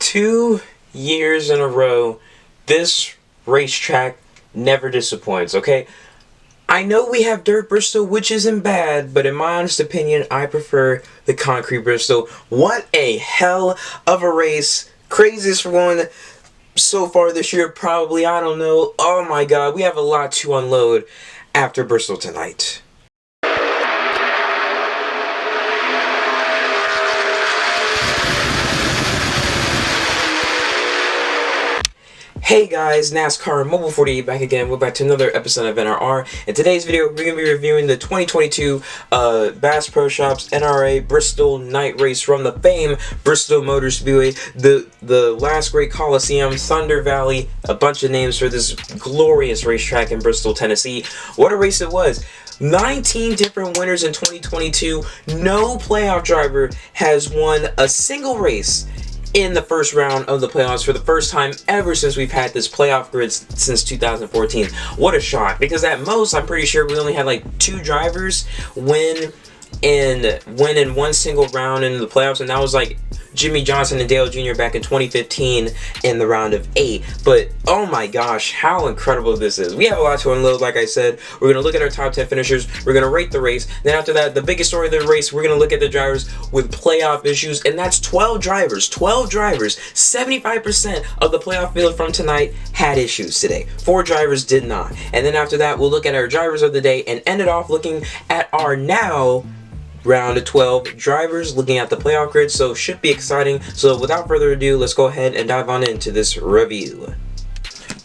2 years in a row, this racetrack never disappoints, okay? I know we have dirt Bristol, which isn't bad, but in my honest opinion, I prefer the concrete Bristol. What a hell of a race. Craziest one so far this year, probably, I don't know. Oh my god, we have a lot to unload after Bristol tonight. Hey guys, NASCAR Mobile 48 back again. We're back to another episode of NRR. In today's video, we're going to be reviewing the 2022 Bass Pro Shops NRA Bristol night race from the famed Bristol Motor Speedway, the last great Coliseum, Thunder Valley, a bunch of names for this glorious racetrack in Bristol, Tennessee. What a race it was. 19 different winners in 2022. No playoff driver has won a single race in the first round of the playoffs for the first time ever since we've had this playoff grid since 2014. What a shock, because at most I'm pretty sure we only had like 2 drivers win in one single round in the playoffs, and that was like Jimmy Johnson and Dale Jr. back in 2015 in the round of 8. But oh my gosh, how incredible this is. We have a lot to unload. Like I said, we're going to look at our top 10 finishers, we're going to rate the race, then after that, the biggest story of the race, we're going to look at the drivers with playoff issues, and that's 12 drivers. 75% of the playoff field from tonight had issues today. 4 drivers did not. And then after that, we'll look at our drivers of the day and end it off looking at our now round of 12 drivers, looking at the playoff grid, so should be exciting. So without further ado, let's go ahead and dive on into this review.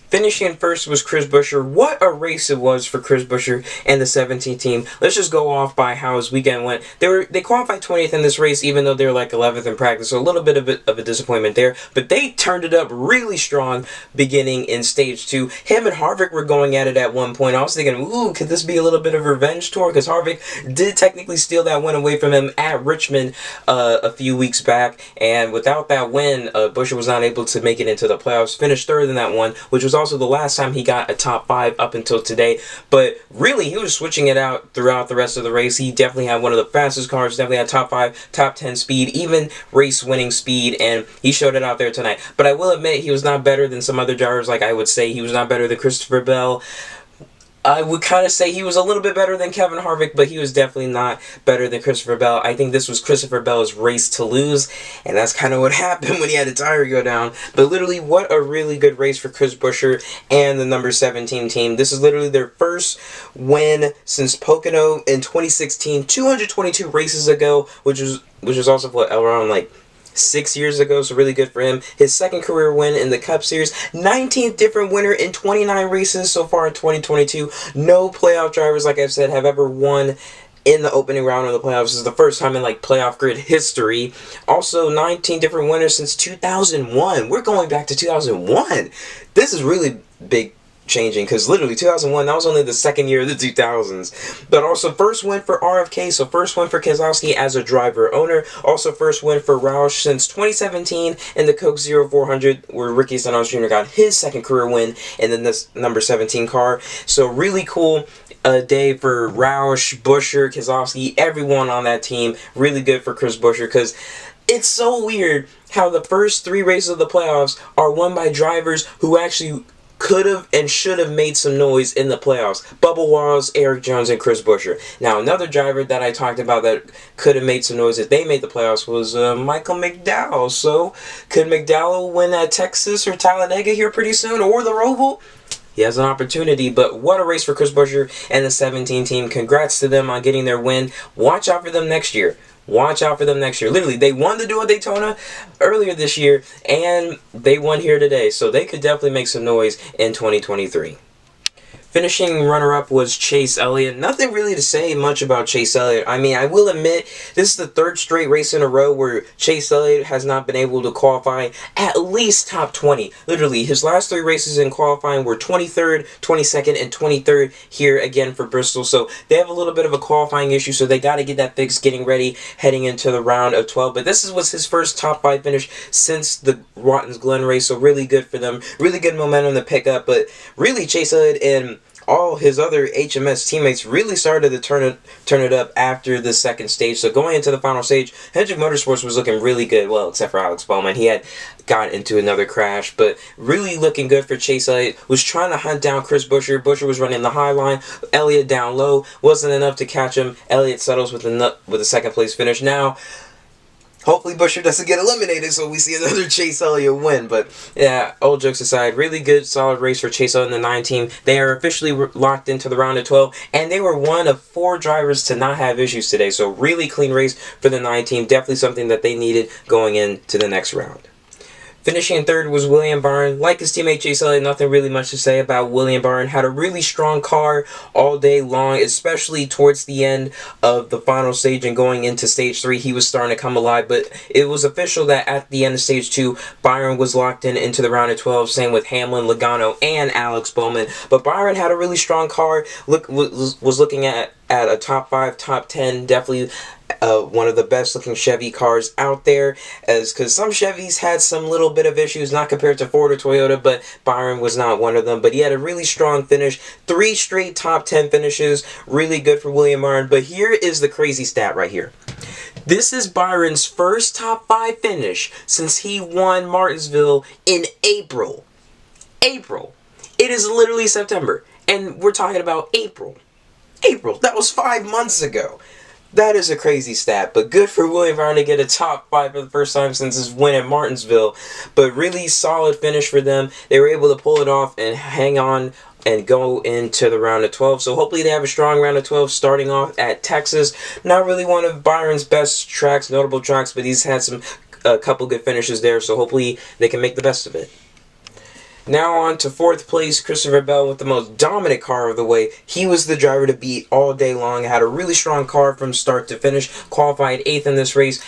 Finishing first was Chris Buescher. What a race it was for Chris Buescher and the 17 team. Let's just go off by how his weekend went. They qualified 20th in this race, even though they were like 11th in practice, so a little bit of a disappointment there. But they turned it up really strong beginning in stage 2. Him and Harvick were going at it at one point. I was thinking, ooh, could this be a little bit of a revenge tour? Because Harvick did technically steal that win away from him at Richmond a few weeks back. And without that win, Buescher was not able to make it into the playoffs. Finished 3rd in that one, which was also the last time he got a top 5 up until today. But really, he was switching it out throughout the rest of the race. He definitely had one of the fastest cars, definitely had top 5, top 10 speed, even race winning speed, and he showed it out there tonight. But I will admit, he was not better than some other drivers. Like I would say, he was not better than Christopher Bell. I would kind of say he was a little bit better than Kevin Harvick, but he was definitely not better than Christopher Bell. I think this was Christopher Bell's race to lose, and that's kind of what happened when he had a tire go down. But literally, what a really good race for Chris Buescher and the number 17 team. This is literally their first win since Pocono in 2016, 222 races ago, which was also what, around like 6 years ago, so really good for him. His second career win in the Cup Series, 19th different winner in 29 races so far in 2022. No playoff drivers, like I've said, have ever won in the opening round of the playoffs. This is the first time in like playoff grid history. Also, 19 different winners since 2001. We're going back to 2001. This is really big changing, because literally 2001, that was only the second year of the 2000s. But also first win for RFK, so first win for Keselowski as a driver owner. Also first win for Roush since 2017 in the Coke 0400, where Ricky Stenhouse Jr. got his second career win in the number 17 car. So really cool day for Roush, Buescher, Keselowski, everyone on that team. Really good for Chris Buescher, because it's so weird how the first 3 races of the playoffs are won by drivers who actually could have and should have made some noise in the playoffs. Bubba Wallace, Eric Jones, and Chris Buescher. Now, another driver that I talked about that could have made some noise if they made the playoffs was Michael McDowell. So, could McDowell win at Texas or Talladega here pretty soon, or the Roval? He has an opportunity, but what a race for Chris Buescher and the 17 team. Congrats to them on getting their win. Watch out for them next year. Watch out for them next year. Literally, they won the Duo at Daytona earlier this year, and they won here today. So they could definitely make some noise in 2023. Finishing runner-up was Chase Elliott. Nothing really to say much about Chase Elliott. I mean, I will admit, this is the 3rd straight race in a row where Chase Elliott has not been able to qualify at least top 20. Literally, his last 3 races in qualifying were 23rd, 22nd, and 23rd here again for Bristol. So they have a little bit of a qualifying issue, so they got to get that fixed getting ready heading into the round of 12. But this was his first top 5 finish since the Watkins Glen race, so really good for them. Really good momentum to pick up. But really, Chase Elliott and all his other HMS teammates really started to turn it up after the second stage. So going into the final stage, Hendrick Motorsports was looking really good. Well, except for Alex Bowman, he had got into another crash, but really looking good for Chase Elliott. Was trying to hunt down Chris Buescher. Buescher was running the high line. Elliott down low, wasn't enough to catch him. Elliott settles with a second place finish. Now, hopefully Buescher doesn't get eliminated so we see another Chase Elliott win. But yeah, all jokes aside, really good, solid race for Chase Elliott and the 9 team. They are officially locked into the round of 12, and they were one of 4 drivers to not have issues today. So really clean race for the 9 team. Definitely something that they needed going into the next round. Finishing in third was William Byron. Like his teammate Chase Elliott, nothing really much to say about William Byron. Had a really strong car all day long, especially towards the end of the final stage and going into stage 3. He was starting to come alive, but it was official that at the end of stage 2, Byron was locked into the round of 12. Same with Hamlin, Logano, and Alex Bowman. But Byron had a really strong car. Was looking at a top 5, top 10, definitely one of the best looking Chevy cars out there, as because some Chevys had some little bit of issues, not compared to Ford or Toyota, but Byron was not one of them. But he had a really strong finish, 3 straight top 10 finishes, really good for William Byron. But here is the crazy stat right here. This is Byron's first top 5 finish since he won Martinsville in April. It is literally September, and we're talking about April. That was 5 months ago. That is a crazy stat, but good for William Byron to get a top 5 for the first time since his win at Martinsville. But really solid finish for them. They were able to pull it off and hang on and go into the round of 12. So hopefully they have a strong round of 12 starting off at Texas. Not really one of Byron's best tracks, notable tracks, but he's had a couple good finishes there. So hopefully they can make the best of it. Now on to 4th place, Christopher Bell with the most dominant car of the way. He was the driver to beat all day long. Had a really strong car from start to finish. Qualified 8th in this race.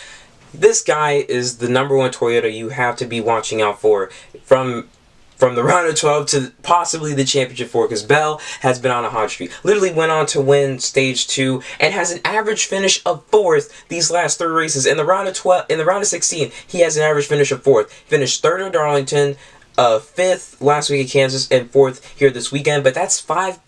This guy is the #1 Toyota you have to be watching out for from the round of 12 to possibly the championship 4, because Bell has been on a hot streak. Literally went on to win stage 2 and has an average finish of 4th these last 3 races. In the round of 16, he has an average finish of 4th. Finished 3rd at Darlington, 5th last week at Kansas, and 4th here this weekend. But that's 5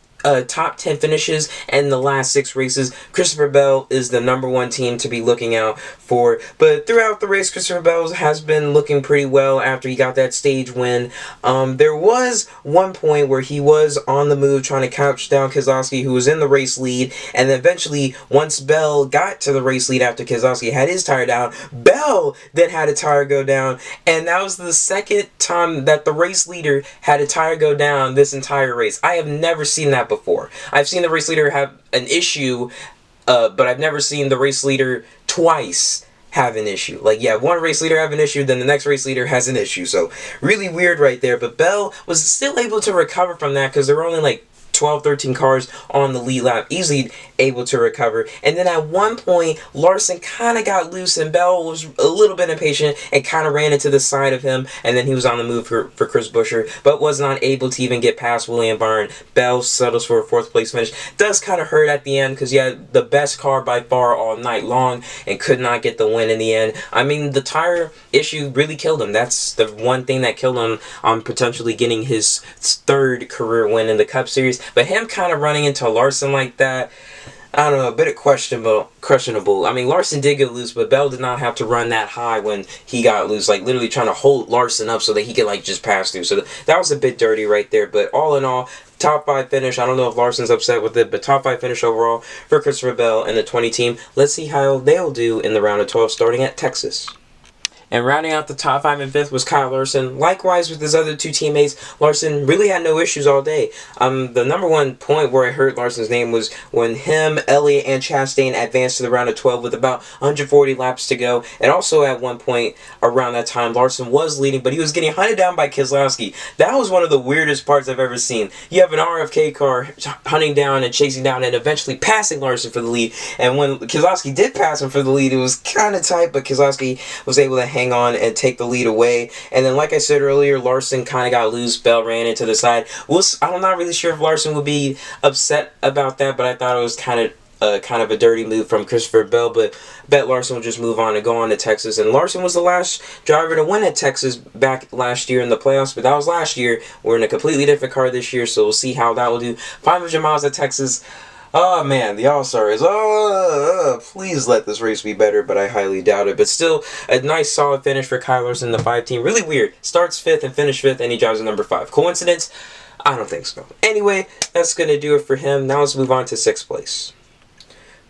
top 10 finishes in the last 6 races. Christopher Bell is the #1 team to be looking out for. But throughout the race, Christopher Bell has been looking pretty well after he got that stage win. There was one point where he was on the move trying to couch down Keselowski, who was in the race lead, and then eventually, once Bell got to the race lead after Keselowski had his tire down, Bell then had a tire go down, and that was the second time that the race leader had a tire go down this entire race. I have never seen that before. I've seen the race leader have an issue, but I've never seen the race leader twice have an issue. Like, yeah, one race leader have an issue, then the next race leader has an issue. So really weird right there. But Bell was still able to recover from that because there were only like 12, 13 cars on the lead lap, easily able to recover. And then at one point, Larson kind of got loose, and Bell was a little bit impatient and kind of ran into the side of him, and then he was on the move for Chris Buescher, but was not able to even get past William Byron. Bell settles for a 4th place finish. Does kind of hurt at the end because he had the best car by far all night long and could not get the win in the end. I mean, the tire issue really killed him. That's the one thing that killed him on potentially getting his 3rd career win in the Cup Series. But him kind of running into Larson like that, I don't know, a bit of questionable. I mean, Larson did get loose, but Bell did not have to run that high when he got loose, like literally trying to hold Larson up so that he could like just pass through. So that was a bit dirty right there. But all in all, top 5 finish. I don't know if Larson's upset with it, but top 5 finish overall for Christopher Bell and the 20 team. Let's see how they'll do in the round of 12 starting at Texas. And rounding out the top 5 and 5th was Kyle Larson. Likewise with his other 2 teammates, Larson really had no issues all day. The #1 point where I heard Larson's name was when him, Elliott, and Chastain advanced to the round of 12 with about 140 laps to go. And also at one point around that time, Larson was leading, but he was getting hunted down by Keselowski. That was one of the weirdest parts I've ever seen. You have an RFK car hunting down and chasing down and eventually passing Larson for the lead. And when Keselowski did pass him for the lead, it was kind of tight, but Keselowski was able to hang on and take the lead away. And then, like I said earlier, Larson kind of got loose. Bell ran into the side. I'm not really sure if Larson would be upset about that, but I thought it was kind of kind of a dirty move from Christopher Bell, but I bet Larson will just move on and go on to Texas. And Larson was the last driver to win at Texas back last year in the playoffs, but that was last year. We're in a completely different car this year, so we'll see how that will do. 500 miles at Texas. Oh man, the All-Star is, please let this race be better, but I highly doubt it. But still, a nice solid finish for Kyle Larson in the 5 team. Really weird. Starts 5th and finished 5th, and he drives a number 5. Coincidence? I don't think so. Anyway, that's going to do it for him. Now let's move on to 6th place.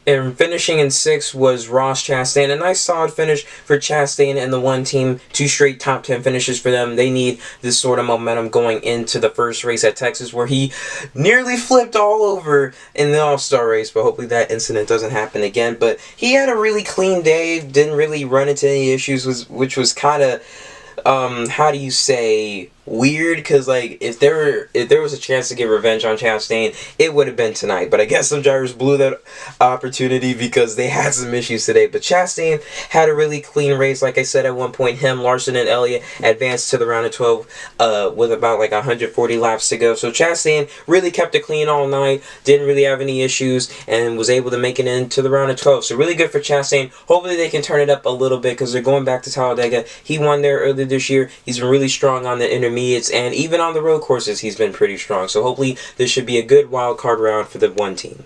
And finishing in 6th was Ross Chastain. A nice solid finish for Chastain and the 1 team. 2 straight top 10 finishes for them. They need this sort of momentum going into the first race at Texas, where he nearly flipped all over in the All-Star race. But hopefully that incident doesn't happen again. But he had a really clean day. Didn't really run into any issues, which was kind of, how do you say, weird, because like if there was a chance to get revenge on Chastain, it would have been tonight. But I guess some drivers blew that opportunity because they had some issues today. But Chastain had a really clean race. Like I said, at one point, him, Larson, and Elliott advanced to the round of 12 with about like 140 laps to go. So Chastain really kept it clean all night, didn't really have any issues, and was able to make it into the round of 12. So really good for Chastain. Hopefully they can turn it up a little bit, because they're going back to Talladega. He won there earlier this year. He's been really strong on the intermediates, and even on the road courses he's been pretty strong. So hopefully this should be a good wild card round for the 1 team.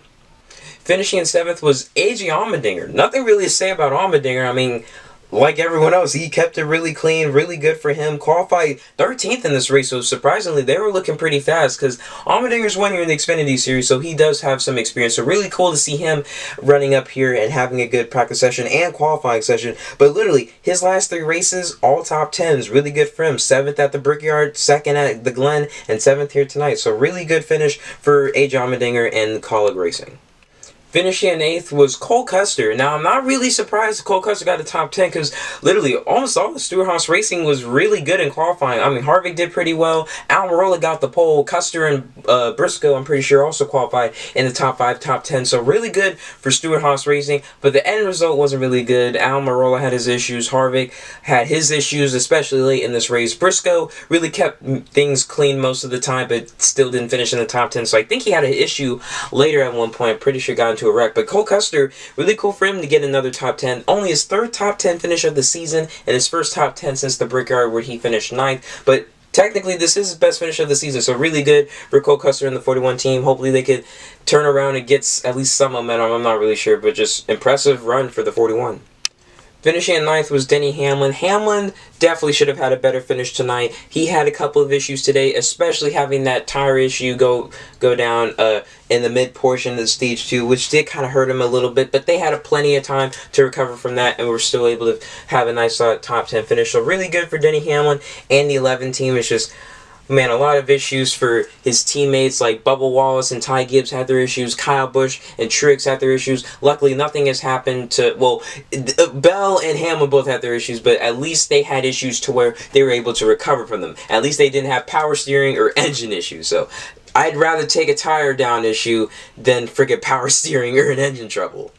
Finishing in 7th was AJ Omendinger. Nothing really to say about Omendinger. I mean, like everyone else, he kept it really clean, really good for him. Qualified 13th in this race, so surprisingly, they were looking pretty fast, because Allmendinger's 1 year in the Xfinity Series, so he does have some experience. So really cool to see him running up here and having a good practice session and qualifying session. But literally, his last 3 races, all top 10s, really good for him. 7th at the Brickyard, 2nd at the Glen, and 7th here tonight. So really good finish for AJ Allmendinger and Colleague Racing. Finishing in 8th was Cole Custer. Now, I'm not really surprised Cole Custer got the top 10, because literally almost all the Stewart-Haas Racing was really good in qualifying. I mean, Harvick did pretty well. Almirola got the pole. Custer and Briscoe, I'm pretty sure, also qualified in the top 5, top 10. So really good for Stewart-Haas Racing, but the end result wasn't really good. Almirola had his issues. Harvick had his issues, especially late in this race. Briscoe really kept things clean most of the time, but still didn't finish in the top 10. So I think he had an issue later at one point. Pretty sure got into a wreck. But Cole Custer, really cool for him to get another top 10. Only his 3rd top 10 finish of the season, and his 1st top 10 since the Brickyard, where he finished 9th. But technically, this is his best finish of the season, so really good for Cole Custer and the 41 team. Hopefully they could turn around and get at least some momentum. I'm not really sure, but just impressive run for the 41. Finishing in 9th was Denny Hamlin. Hamlin definitely should have had a better finish tonight. He had a couple of issues today, especially having that tire issue go down in the mid portion of the stage 2, which did kind of hurt him a little bit, but they had plenty of time to recover from that, and were still able to have a nice top 10 finish. So really good for Denny Hamlin and the 11 team. It's just, man, a lot of issues for his teammates, like Bubba Wallace and Ty Gibbs had their issues. Kyle Busch and Truex had their issues. Luckily, nothing has happened to, well, Bell and Hamlin both had their issues, but at least they had issues to where they were able to recover from them. At least they didn't have power steering or engine issues. So I'd rather take a tire down issue than friggin' power steering or an engine trouble.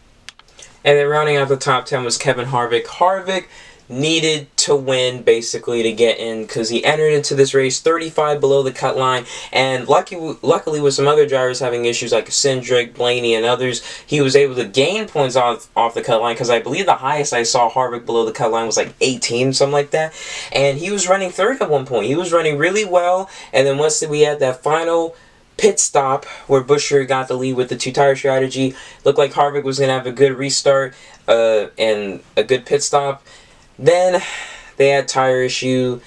And then rounding out the top 10 was Kevin Harvick. Harvick needed to win basically to get in, because he entered into this race 35 below the cut line, and luckily with some other drivers having issues like Cindric, Blaney, and others, he was able to gain points off the cut line, because I believe the highest I saw Harvick below the cut line was like 18, something like that, and he was running 3rd at one point. He was running really well, and then once we had that final pit stop where Buescher got the lead with the 2-tire strategy, looked like Harvick was going to have a good restart and a good pit stop. Then they had tire issue,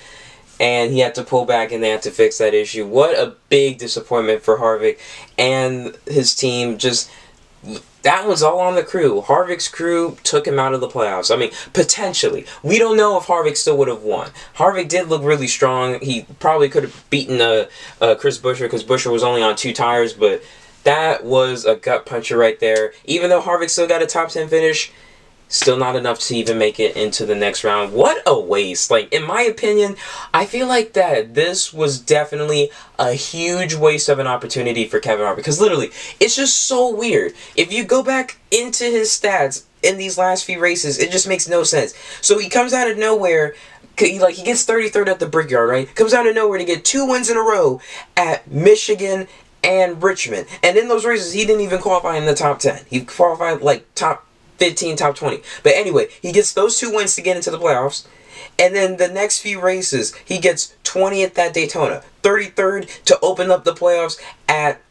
and he had to pull back, and they had to fix that issue. What a big disappointment for Harvick and his team. Just, that was all on the crew. Harvick's crew took him out of the playoffs. I mean, potentially. We don't know if Harvick still would have won. Harvick did look really strong. He probably could have beaten Chris Buescher, because Buescher was only on 2 tires, but that was a gut puncher right there. Even though Harvick still got a top 10 finish, still not enough to even make it into the next round. What a waste. Like, in my opinion, I feel like that this was definitely a huge waste of an opportunity for Kevin Harvick. Because literally, it's just so weird. If you go back into his stats in these last few races, it just makes no sense. So he comes out of nowhere. He gets 33rd at the Brickyard, right? Comes out of nowhere to get 2 wins in a row at Michigan and Richmond. And in those races, he didn't even qualify in the top 10. He qualified like top 15, top 20. But anyway, he gets those 2 wins to get into the playoffs. And then the next few races, he gets 20th at Daytona, 33rd to open up the playoffs at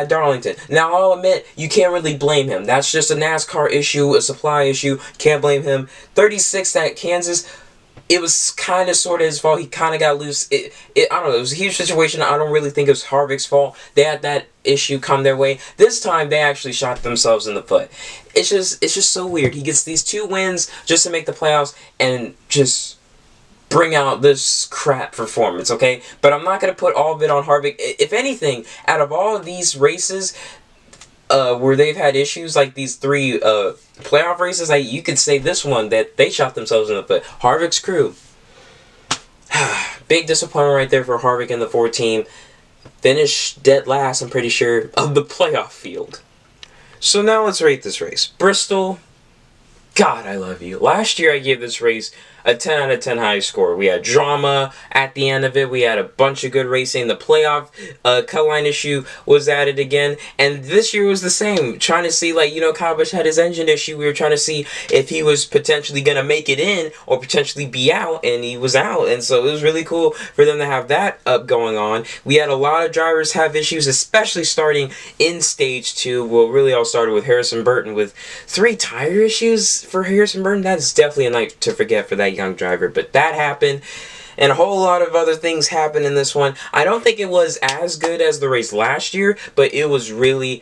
Darlington. Now, I'll admit, you can't really blame him. That's just a NASCAR issue, a supply issue. Can't blame him. 36th at Kansas. It was kind of sort of his fault. He kind of got loose. I don't know. It was a huge situation. I don't really think it was Harvick's fault. They had that issue come their way. This time, they actually shot themselves in the foot. It's just so weird. He gets these 2 wins just to make the playoffs and just bring out this crap performance, okay? But I'm not going to put all of it on Harvick. If anything, out of all of these races where they've had issues, like these 3 playoff races, you could say this one that they shot themselves in the foot. Harvick's crew. Big disappointment right there for Harvick and the 4 team. Finished dead last, I'm pretty sure, of the playoff field. So now let's rate this race. Bristol, God, I love you. Last year I gave this race a 10 out of 10 high score. We had drama at the end of it. We had a bunch of good racing. The playoff cut line issue was added again. And this year was the same. Trying to see, like, Kyle Busch had his engine issue. We were trying to see if he was potentially going to make it in or potentially be out. And he was out. And so it was really cool for them to have that up going on. We had a lot of drivers have issues, especially starting in stage 2. Well, really all started with Harrison Burton with 3 tire issues for Harrison Burton. That's definitely a night to forget for that young driver, but that happened, and a whole lot of other things happened in this one. I don't think it was as good as the race last year, but it was really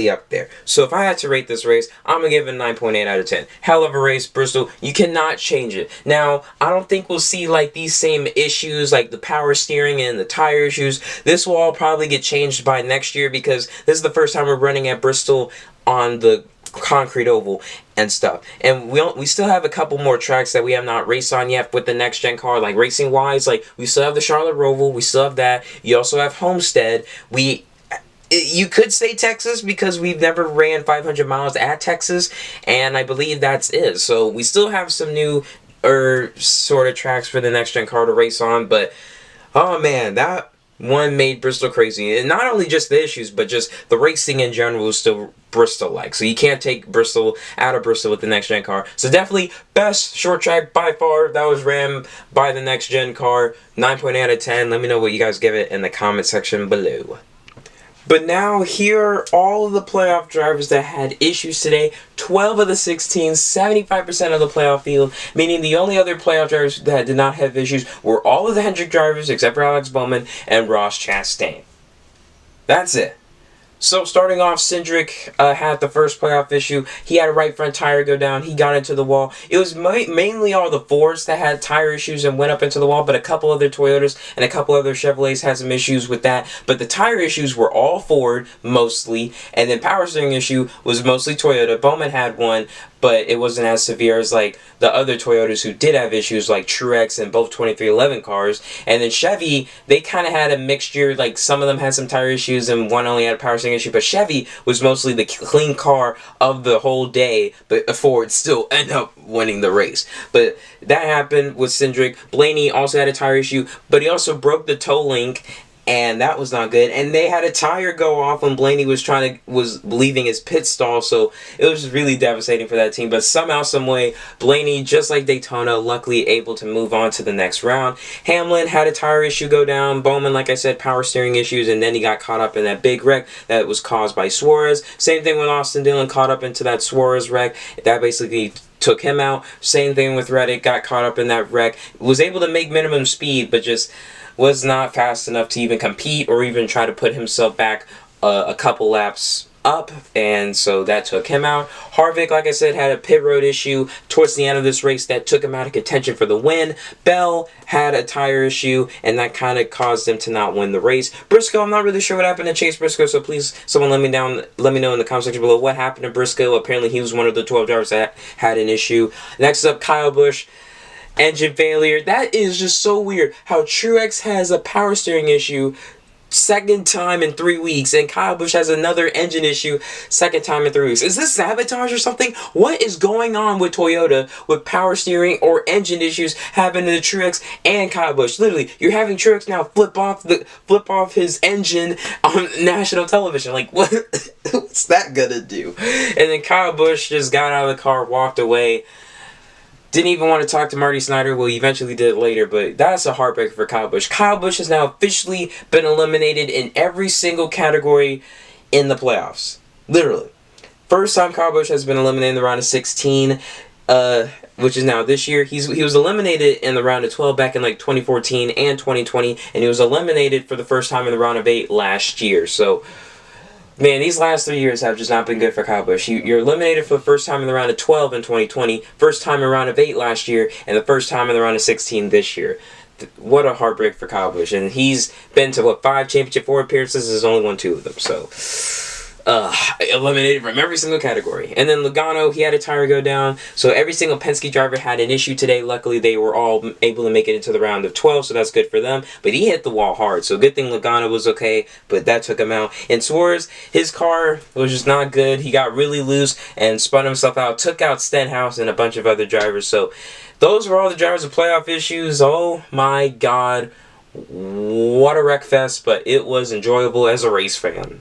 up there. So if I had to rate this race, I'm gonna give it a 9.8 out of 10. Hell of a race, Bristol. You cannot change it. Now, I don't think we'll see like these same issues, like the power steering and the tire issues. This will all probably get changed by next year, because this is the first time we're running at Bristol on the concrete oval and stuff, and we still have a couple more tracks that we have not raced on yet with the next gen car, like racing wise. Like, we still have the Charlotte Roval, we still have that. You also have Homestead. You could say Texas, because we've never ran 500 miles at Texas, and I believe that's it. So we still have some new sort of tracks for the next gen car to race on. But oh man, that one made Bristol crazy. And not only just the issues, but just the racing in general was still Bristol-like. So you can't take Bristol out of Bristol with the next gen car. So definitely best short track by far. That was ran by the next gen car. 9.8 out of 10. Let me know what you guys give it in the comment section below. But now, here are all of the playoff drivers that had issues today. 12 of the 16, 75% of the playoff field, meaning the only other playoff drivers that did not have issues were all of the Hendrick drivers, except for Alex Bowman and Ross Chastain. That's it. So starting off, Cindric had the first playoff issue. He had a right front tire go down. He got into the wall. It was mainly all the Fords that had tire issues and went up into the wall, but a couple other Toyotas and a couple other Chevrolets had some issues with that. But the tire issues were all Ford, mostly, and then power steering issue was mostly Toyota. Bowman had one, but it wasn't as severe as like the other Toyotas who did have issues, like Truex and both 2311 cars. And then Chevy, they kind of had a mixture. Like, some of them had some tire issues and one only had a power steering issue, but Chevy was mostly the clean car of the whole day, but Ford still ended up winning the race. But that happened with Cindric. Blaney also had a tire issue, but he also broke the toe link, and that was not good. And they had a tire go off when Blaney was leaving his pit stall, so it was really devastating for that team. But somehow, some way, Blaney, just like Daytona, luckily able to move on to the next round. Hamlin had a tire issue go down. Bowman, like I said, power steering issues, and then he got caught up in that big wreck that was caused by Suarez. Same thing with Austin Dillon, caught up into that Suarez wreck. That basically took him out. Same thing with Reddick, got caught up in that wreck. Was able to make minimum speed, but just was not fast enough to even compete or even try to put himself back a couple laps up, and so that took him out. Harvick, like I said, had a pit road issue towards the end of this race that took him out of contention for the win. Bell had a tire issue, and that kind of caused him to not win the race. Briscoe, I'm not really sure what happened to Chase Briscoe, so please, someone let me know in the comment section below what happened to Briscoe. Apparently, he was one of the 12 drivers that had an issue. Next up, Kyle Busch. Engine failure. That is just so weird how Truex has a power steering issue. second time in 3 weeks, and Kyle Busch has another engine issue, second time in 3 weeks. Is this sabotage or something? What is going on with Toyota with power steering or engine issues happening to Truex and Kyle Busch? Literally, you're having Truex now flip off his engine on national television. Like, what? What's that gonna do? And then Kyle Busch just got out of the car, walked away. Didn't even want to talk to Marty Snyder. Well, he eventually did later, but that's a heartbreaker for Kyle Busch. Kyle Busch has now officially been eliminated in every single category in the playoffs. Literally. First time Kyle Busch has been eliminated in the round of 16, which is now this year. He was eliminated in the round of 12 back in like 2014 and 2020, and he was eliminated for the first time in the round of 8 last year. So, man, these last 3 years have just not been good for Kyle Busch. You're eliminated for the first time in the round of 12 in 2020, first time in the round of 8 last year, and the first time in the round of 16 this year. What a heartbreak for Kyle Busch. And he's been to, 5 championship 4 appearances, has only won 2 of them. So, eliminated from every single category. And then Logano, he had a tire go down, so every single Penske driver had an issue today. Luckily, they were all able to make it into the round of 12, so that's good for them. But he hit the wall hard, so good thing Logano was okay, but that took him out. And Suarez, his car was just not good. He got really loose and spun himself out, took out Stenhouse and a bunch of other drivers. So those were all the drivers with playoff issues. Oh my God, what a wreck fest, but it was enjoyable as a race fan.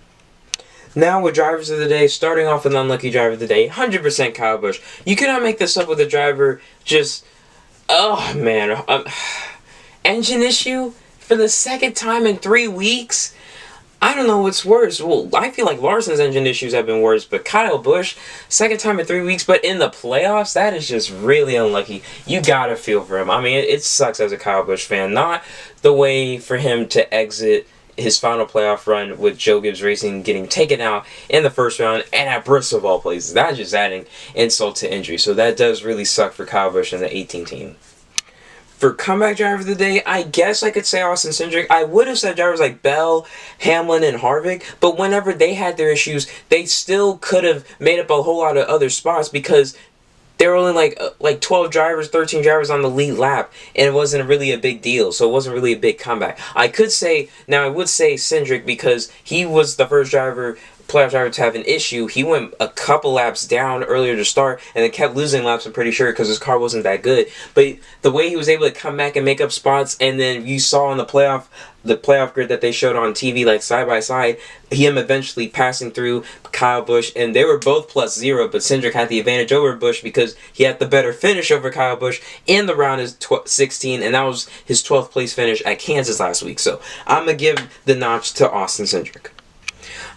Now with drivers of the day, starting off with unlucky driver of the day, 100% Kyle Busch. You cannot make this up with a driver just, oh man, engine issue for the second time in 3 weeks? I don't know what's worse. Well, I feel like Larson's engine issues have been worse, but Kyle Busch, second time in 3 weeks, but in the playoffs, that is just really unlucky. You gotta feel for him. I mean, it sucks as a Kyle Busch fan. Not the way for him to exit his final playoff run with Joe Gibbs Racing getting taken out in the first round and at Bristol of all places. That's just adding insult to injury. So that does really suck for Kyle Busch and the 18 team. For comeback driver of the day, I guess I could say Austin Cindric. I would have said drivers like Bell, Hamlin, and Harvick, but whenever they had their issues, they still could have made up a whole lot of other spots because there were only like 12 drivers, 13 drivers on the lead lap, and it wasn't really a big deal, so it wasn't really a big comeback. I would say Cindric because he was the first playoff driver to have an issue. He went a couple laps down earlier to start and then kept losing laps, I'm pretty sure, because his car wasn't that good. But the way he was able to come back and make up spots, and then you saw on the playoff grid that they showed on TV, like side by side, him eventually passing through Kyle Busch, and they were both +0, but Cindric had the advantage over Busch because he had the better finish over Kyle Busch in the round of 16, and that was his 12th place finish at Kansas last week. So I'm going to give the notch to Austin Cindric.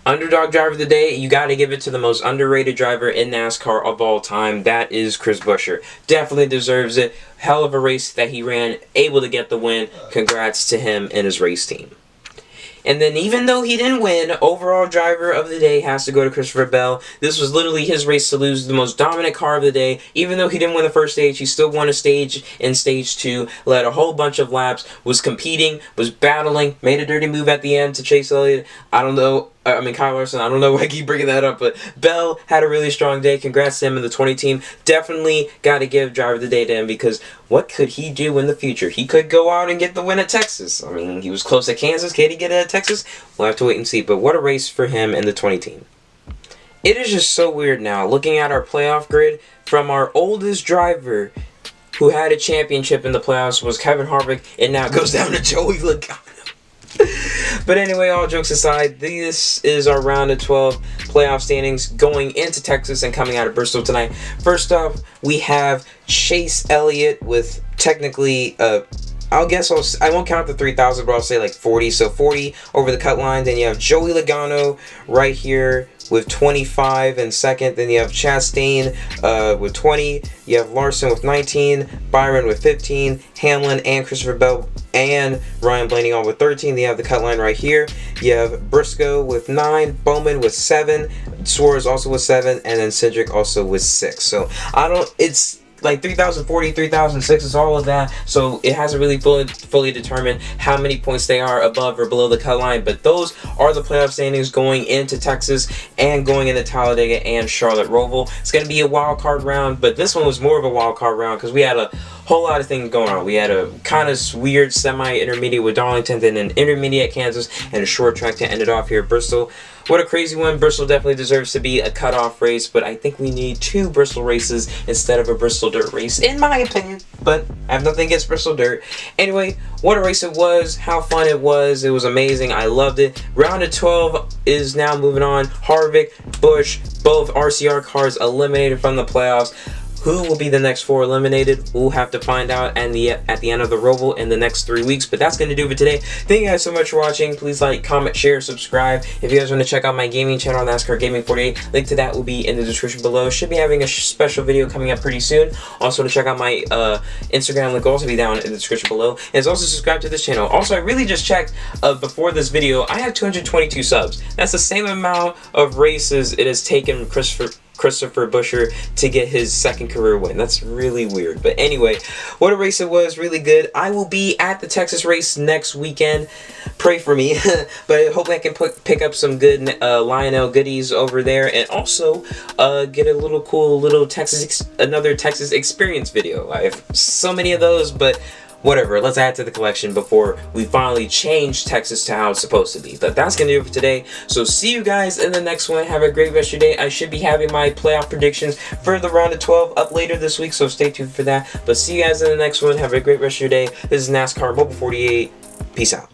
Underdog driver of the day, you got to give it to the most underrated driver in NASCAR of all time. That is Chris Buescher. Definitely deserves it. Hell of a race that he ran, able to get the win. Congrats to him and his race team. And then even though he didn't win, overall driver of the day has to go to Christopher Bell. This was literally his race to lose, the most dominant car of the day. Even though he didn't win the first stage, he still won a stage in stage 2, led a whole bunch of laps, was competing, was battling, made a dirty move at the end to Chase Elliott. Kyle Larson, I don't know why I keep bringing that up, but Bell had a really strong day. Congrats to him and the 20 team. Definitely got to give driver of the day to him because what could he do in the future? He could go out and get the win at Texas. I mean, he was close at Kansas. Can he get it at Texas? We'll have to wait and see, but what a race for him and the 20 team. It is just so weird now, looking at our playoff grid, from our oldest driver who had a championship in the playoffs was Kevin Harvick, and now it goes down to Joey Logano. But anyway, all jokes aside, this is our round of 12 playoff standings going into Texas and coming out of Bristol tonight. First up, we have Chase Elliott with technically, I won't count the 3,000, but I'll say like 40. So 40 over the cut line. Then you have Joey Logano right here with 25 in second. Then you have Chastain with 20. You have Larson with 19. Byron with 15. Hamlin and Christopher Bell and Ryan Blaney all with 13. They have the cut line right here. You have Briscoe with 9. Bowman with 7. Suarez also with 7. And then Cindric also with 6. So it's like 3,040, 3,006 is all of that, so it hasn't really fully determined how many points they are above or below the cut line, but those are the playoff standings going into Texas and going into Talladega and Charlotte Roval. It's going to be a wild card round, but this one was more of a wild card round because we had a whole lot of things going on. We had a kind of weird semi-intermediate with Darlington, then an intermediate at Kansas, and a short track to end it off here at Bristol. What a crazy one. Bristol definitely deserves to be a cutoff race, but I think we need 2 Bristol races instead of a Bristol dirt race, in my opinion. But I have nothing against Bristol dirt. Anyway, what a race it was, how fun it was amazing, I loved it. Round of 12 is now moving on. Harvick, Busch, both RCR cars eliminated from the playoffs. Who will be the next 4 eliminated? We'll have to find out at the end of the Roval in the next 3 weeks. But that's going to do it for today. Thank you guys so much for watching. Please like, comment, share, subscribe. If you guys want to check out my gaming channel, NASCAR Gaming 48, link to that will be in the description below. Should be having a special video coming up pretty soon. Also, to check out my Instagram link will also be down in the description below. And it's also subscribe to this channel. Also, I really just checked before this video. I have 222 subs. That's the same amount of races it has taken Christopher Buescher to get his 2nd career win. That's really weird. But anyway, what a race it was. Really good. I will be at the Texas race next weekend. Pray for me. But I hope I can pick up some good Lionel goodies over there, and also get a little cool little another Texas experience video. I have so many of those, but whatever, let's add to the collection before we finally change Texas to how it's supposed to be. But that's going to do it for today. So see you guys in the next one. Have a great rest of your day. I should be having my playoff predictions for the round of 12 up later this week, so stay tuned for that. But see you guys in the next one. Have a great rest of your day. This is NASCAR Mobile 48. Peace out.